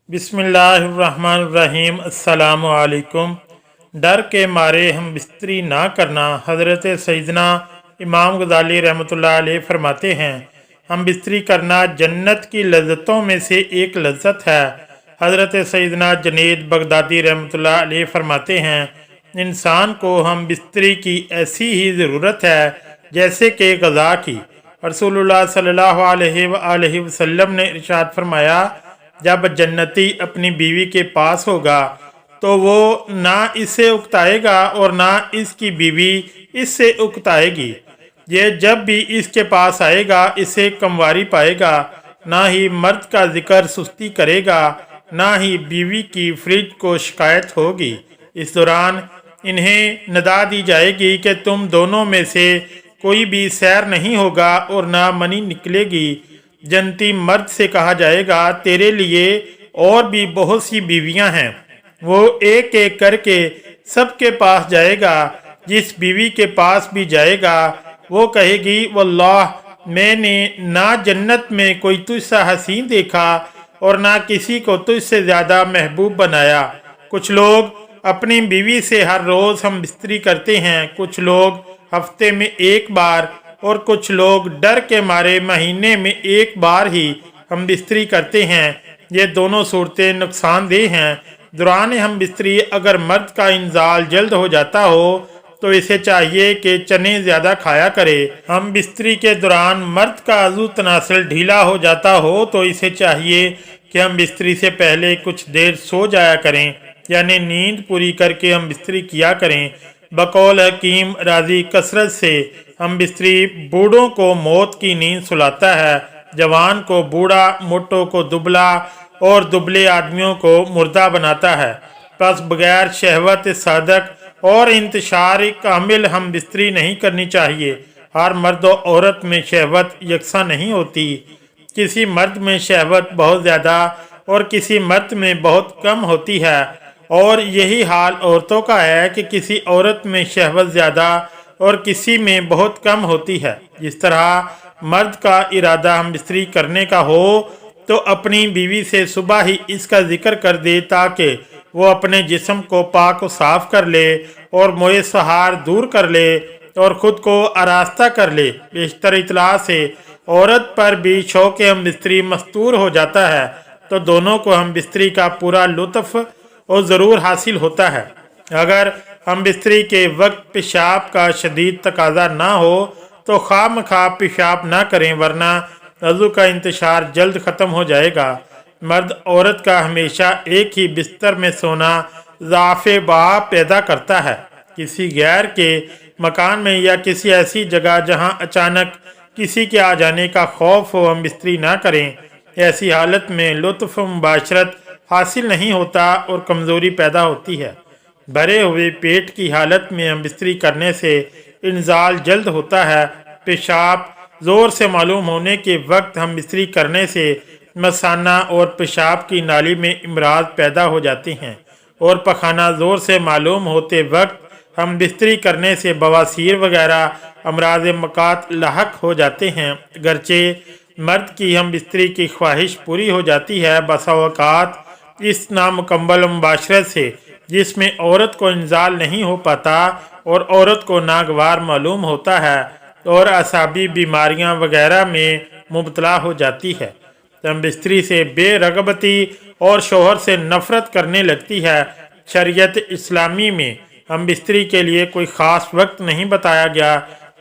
बिस्मिल्लाहिर्रहमानिर्रहीम। अस्सलामु अलैकुम। डर के मारे हम बिस्तरी ना करना। हज़रत सैयदना इमाम गज़ाली रहमतुल्लाह अलैह फरमाते हैं, हम बिस्तरी करना जन्नत की लज्जतों में से एक लज्जत है। हज़रत सैयदना जुनैद बगदादी रहमतुल्लाह अलैह फरमाते हैं, इंसान को हम बिस्तरी की ऐसी ही ज़रूरत है जैसे कि ग़ज़ा की। रसूलुल्लाह सल्लल्लाहु अलैहि वसल्लम ने इरशाद फरमाया, जब जन्नती अपनी बीवी के पास होगा तो वो ना इससे उकताएगा और ना इसकी बीवी इससे उकताएगी। ये जब भी इसके पास आएगा इसे कमवारी पाएगा। ना ही मर्द का जिक्र सुस्ती करेगा, ना ही बीवी की फ्रिज को शिकायत होगी। इस दौरान इन्हें नदा दी जाएगी कि तुम दोनों में से कोई भी सैर नहीं होगा और ना मनी निकलेगी। जन्नती मर्द से कहा जाएगा, तेरे लिए और भी बहुत सी बीवियां हैं। वो एक एक करके सबके पास जाएगा। जिस बीवी के पास भी जाएगा वो कहेगी, वल्लाह मैंने ना जन्नत में कोई तुझसा हसीन देखा और ना किसी को तुझसे ज़्यादा महबूब बनाया। कुछ लोग अपनी बीवी से हर रोज़ हम बिस्तरी करते हैं, कुछ लोग हफ्ते में एक बार और कुछ लोग डर के मारे महीने में एक बार ही हम बिस्तरी करते हैं। ये दोनों सूरतें नुकसानदेह हैं। दौरान हम बिस्तरी अगर मर्द का इंजाल जल्द हो जाता हो तो इसे चाहिए कि चने ज़्यादा खाया करे। हम बिस्तरी के दौरान मर्द का अज़ू तनासल ढीला हो जाता हो तो इसे चाहिए कि हम बिस्तरी से पहले कुछ देर सो जाया करें, यानी नींद पूरी करके हम बिस्तरी किया करें। बकौल हकीम राजी कसरत से हम बिस्तरी बूढ़ों को मौत की नींद सुलाता है, जवान को बूढ़ा, मोटो को दुबला और दुबले आदमियों को मुर्दा बनाता है। बस बगैर शहवत सादक और इंतशार कामिल हम बिस्तरी नहीं करनी चाहिए। हर मर्द और औरत में शहवत यकसा नहीं होती। किसी मर्द में शहवत बहुत ज़्यादा और किसी मर्द में बहुत कम होती है, और यही हाल औरतों का है कि किसी औरत में शहवत ज़्यादा और किसी में बहुत कम होती है। जिस तरह मर्द का इरादा हम बिस्तरी करने का हो तो अपनी बीवी से सुबह ही इसका जिक्र कर दे ताकि वो अपने जिस्म को पाक व साफ कर ले और मोए सहार दूर कर ले और ख़ुद को आरास्ता कर ले। बेशतर इतला से औरत पर भी शौक़ हम बिस्तरी मस्तूर हो जाता है तो दोनों को हम बिस्तरी का पूरा लुत्फ़ और ज़रूर हासिल होता है। अगर हम बिस्तरी के वक्त पेशाब का शदीद तकाजा ना हो तो खामखा पेशाब ना करें, वरना वज़ू का इंतशार जल्द ख़त्म हो जाएगा। मर्द औरत का हमेशा एक ही बिस्तर में सोना ज़ाफ़े बा पैदा करता है। किसी गैर के मकान में या किसी ऐसी जगह जहां अचानक किसी के आ जाने का खौफ हो हम बिस्तरी ना करें। ऐसी हालत में लुत्फ़ मुबाशरत हासिल नहीं होता और कमज़ोरी पैदा होती है। भरे हुए पेट की हालत में हम बिस्तरी करने से इंजाल जल्द होता है। पेशाब ज़ोर से मालूम होने के वक्त हम बिस्तरी करने से मसाना और पेशाब की नाली में इमराज पैदा हो जाते हैं, और पखाना ज़ोर से मालूम होते वक्त हम बिस्तरी करने से बवासीर वगैरह अमराज मकात लाहक हो जाते हैं। गरचे मर्द की हम बिस्तरी की ख्वाहिश पूरी हो जाती है, बसा औक़ात इस नामुकम्मल मुबाशरत से जिसमें औरत को इंजाल नहीं हो पाता और औरत को नागवार मालूम होता है और असाबी बीमारियां वगैरह में मुबतला हो जाती है। हम बिस्तरी से बेरगबती और शोहर से नफ़रत करने लगती है। शरीयत इस्लामी में हम बिस्तरी के लिए कोई ख़ास वक्त नहीं बताया गया।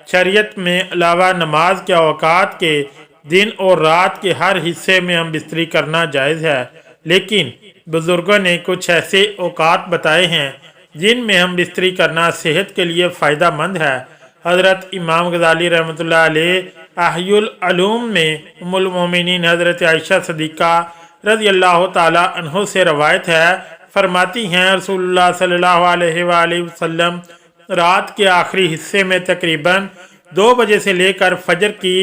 शरीयत में अलावा नमाज के औक़ात के दिन और रात के हर हिस्से में हम बिस्तरी करना जायज़ है, लेकिन बुज़ुर्गों ने कुछ ऐसे औक़ात बताए हैं जिनमें हम बिस्तरी करना सेहत के लिए फ़ायदा मंद है। हज़रत इमाम गज़ाली रहमतुल्लाह अलैह अहयुल उलूम में उम्मुल मोमिनीन हज़रत आयशा सिद्दीक़ा रज़ियल्लाहु ताला अन्हा से रवायत है, फरमाती हैं रसूलुल्लाह सल्लल्लाहु अलैहि वसल्लम रात के आखिरी हिस्से में तकरीबन 2 बजे से लेकर फजर की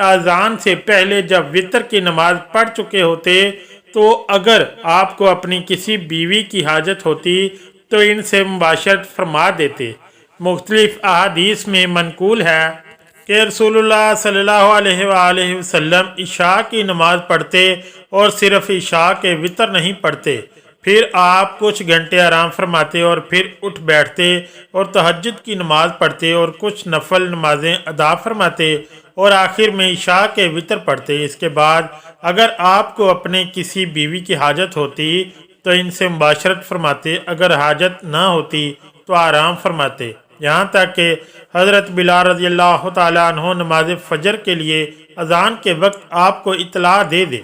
आज़ान से पहले जब वितर की नमाज पढ़ चुके होते तो अगर आपको अपनी किसी बीवी की हाजत होती तो इनसे मुबाशरत फरमा देते। मुख्तलिफ अहादीस में मनकूल है کہ رسول صلی اللہ علیہ وآلہ وسلم عشاء کی نماز پڑھتے اور صرف عشاء کے وتر نہیں پڑھتے، پھر آپ کچھ گھنٹے آرام فرماتے اور پھر اٹھ بیٹھتے اور تہجد کی نماز پڑھتے اور کچھ نفل نمازیں ادا فرماتے اور آخر میں عشاء کے وتر پڑھتے۔ اس کے بعد اگر آپ کو اپنے کسی بیوی کی حاجت ہوتی تو ان سے مباشرت فرماتے، اگر حاجت نہ ہوتی تو آرام فرماتے، یہاں تک کہ حضرت بلال رضی اللہ تعالیٰ عنہ نماز فجر کے لیے اذان کے وقت آپ کو اطلاع دے دے۔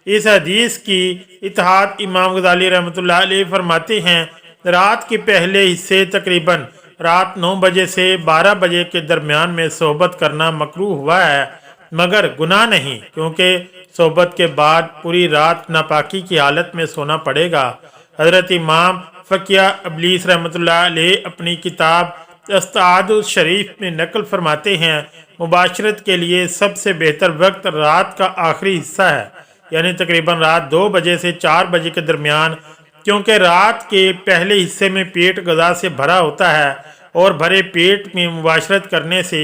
اس حدیث کی اتحاد امام غزالی رحمۃ اللہ علیہ فرماتے ہیں، رات کے پہلے حصے تقریباً رات 9 بجے سے 12 بجے کے درمیان میں صحبت کرنا مکروہ ہوا ہے، مگر گناہ نہیں، کیونکہ صحبت کے بعد پوری رات ناپاکی کی حالت میں سونا پڑے گا۔ حضرت امام فقیہ ابلیس رحمۃ اللہ علیہ اپنی کتاب استعاد الشریف میں نقل فرماتے ہیں، مباشرت کے لیے سب سے بہتر وقت رات کا آخری حصہ ہے، یعنی تقریباً رات 2 بجے سے 4 بجے کے درمیان، کیونکہ رات کے پہلے حصے میں پیٹ غذا سے بھرا ہوتا ہے اور بھرے پیٹ میں مباشرت کرنے سے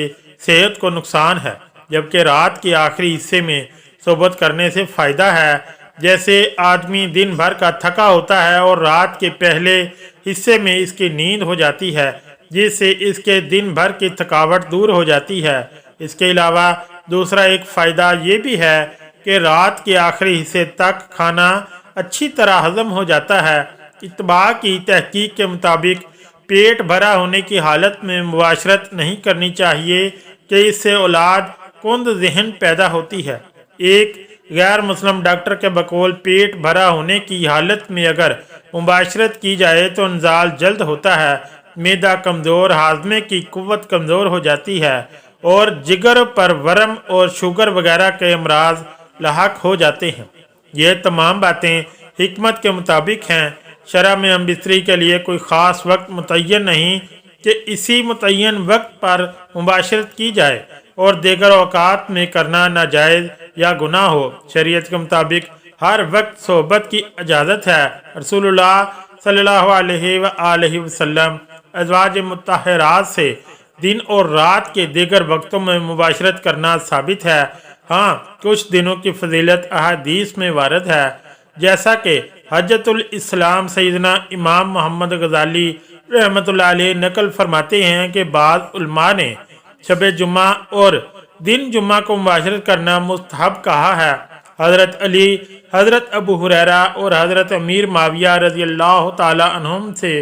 صحت کو نقصان ہے، جبکہ رات کے آخری حصے میں صحبت کرنے سے فائدہ ہے۔ جیسے آدمی دن بھر کا تھکا ہوتا ہے اور رات کے پہلے حصے میں اس کی نیند ہو جاتی ہے، جس سے اس کے دن بھر کی تھکاوٹ دور ہو جاتی ہے۔ اس کے علاوہ دوسرا ایک فائدہ یہ بھی ہے کہ رات کے آخری حصے تک کھانا اچھی طرح ہضم ہو جاتا ہے۔ اتباع کی تحقیق کے مطابق پیٹ بھرا ہونے کی حالت میں مباشرت نہیں کرنی چاہیے کہ اس سے اولاد کند ذہن پیدا ہوتی ہے۔ ایک غیر مسلم ڈاکٹر کے بقول پیٹ بھرا ہونے کی حالت میں اگر مباشرت کی جائے تو انزال جلد ہوتا ہے، معدہ کمزور، ہاضمے کی قوت کمزور ہو جاتی ہے اور جگر پر ورم اور شوگر وغیرہ کے امراض لاحق ہو جاتے ہیں۔ یہ تمام باتیں حکمت کے مطابق ہیں۔ شرع میں ہم بستری کے لیے کوئی خاص وقت متعین نہیں کہ اسی متعین وقت پر مباشرت کی جائے اور دیگر اوقات میں کرنا ناجائز یا گناہ ہو۔ شریعت کے مطابق ہر وقت صحبت کی اجازت ہے۔ رسول اللہ صلی اللہ علیہ وآلہ وسلم ازواج مطہرات سے دن اور رات کے دیگر وقتوں میں مباشرت کرنا ثابت ہے۔ ہاں، کچھ دنوں کی فضیلت احادیث میں وارد ہے، جیسا کہ حجۃ الاسلام سیدنا امام محمد غزالی رحمۃ اللہ علیہ نقل فرماتے ہیں کہ بعض علماء نے شب جمعہ اور دن جمعہ کو مباشرت کرنا مستحب کہا ہے۔ حضرت علی، حضرت ابو ہریرہ اور حضرت امیر معاویہ رضی اللہ تعالیٰ عنہم سے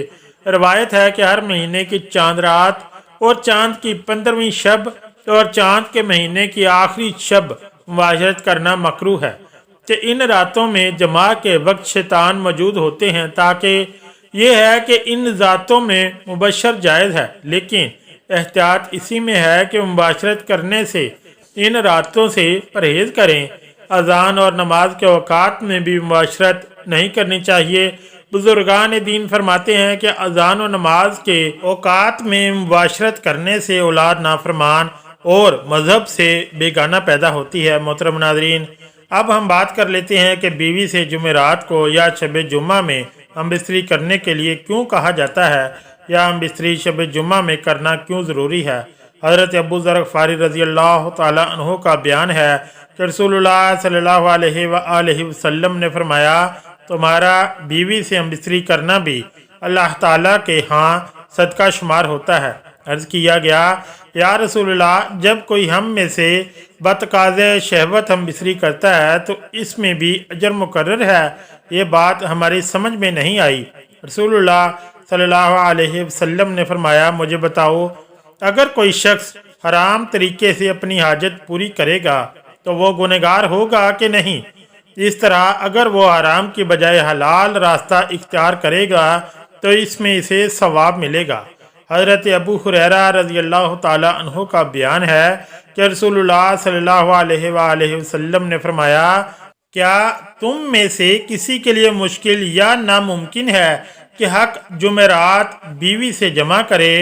روایت ہے کہ ہر مہینے کی چاند رات اور چاند کی 15ویں شب اور چاند کے مہینے کی آخری شب مباشرت کرنا مکروہ ہے، کہ ان راتوں میں جمعہ کے وقت شیطان موجود ہوتے ہیں، تاکہ یہ ہے کہ ان ذاتوں میں مبشر جائز ہے، لیکن احتیاط اسی میں ہے کہ مباشرت کرنے سے ان راتوں سے پرہیز کریں۔ اذان اور نماز کے اوقات میں بھی مباشرت نہیں کرنی چاہیے۔ بزرگان دین فرماتے ہیں کہ اذان و نماز کے اوقات میں مباشرت کرنے سے اولاد نافرمان اور مذہب سے بیگانہ پیدا ہوتی ہے۔ محترم ناظرین، اب ہم بات کر لیتے ہیں کہ بیوی سے جمعرات کو یا شب جمعہ میں ہم بستری کرنے کے لیے کیوں کہا جاتا ہے، یا ہم بستری شب جمعہ میں کرنا کیوں ضروری ہے۔ حضرت ابو ذر غفاری رضی اللہ تعالیٰ عنہ کا بیان ہے کہ رسول اللہ صلی اللہ علیہ وآلہ وسلم نے فرمایا، تمہارا بیوی سے ہم بستری کرنا بھی اللہ تعالیٰ کے ہاں صدقہ شمار ہوتا ہے۔ عرض کیا گیا، یا رسول اللہ، جب کوئی ہم میں سے بتقاضِ شہوت ہم بستری کرتا ہے تو اس میں بھی اجر مقرر ہے؟ یہ بات ہماری سمجھ میں نہیں آئی۔ رسول اللہ صلی اللہ علیہ وسلم نے فرمایا، مجھے بتاؤ، اگر کوئی شخص حرام طریقے سے اپنی حاجت پوری کرے گا تو وہ گنہگار ہوگا کہ نہیں؟ اس طرح اگر وہ حرام کی بجائے حلال راستہ اختیار کرے گا تو اس میں اسے ثواب ملے گا۔ حضرت ابو ہریرہ رضی اللہ تعالیٰ عنہ کا بیان ہے کہ رسول اللہ صلی اللہ علیہ وآلہ وسلم نے فرمایا، کیا تم میں سے کسی کے لیے مشکل یا ناممکن ہے کہ حق جمعرات بیوی سے جمع کرے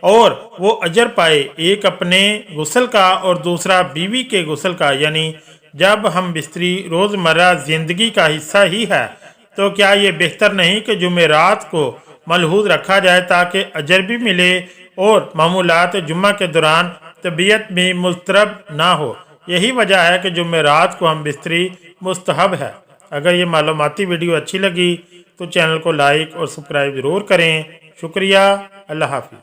اور وہ اجر پائے، ایک اپنے غسل کا اور دوسرا بیوی کے غسل کا؟ یعنی جب ہم بستری روزمرہ زندگی کا حصہ ہی ہے تو کیا یہ بہتر نہیں کہ جمعرات کو ملحوظ رکھا جائے تاکہ اجر بھی ملے اور معمولات جمعہ کے دوران तबीयत में मुस्तरब ना हो। यही वजह है कि जुमेरात को हम बिस्तरी मुस्तहब है। अगर ये मालूमाती वीडियो अच्छी लगी तो चैनल को लाइक और सब्सक्राइब ज़रूर करें। शुक्रिया। अल्लाह हाफ़िज़।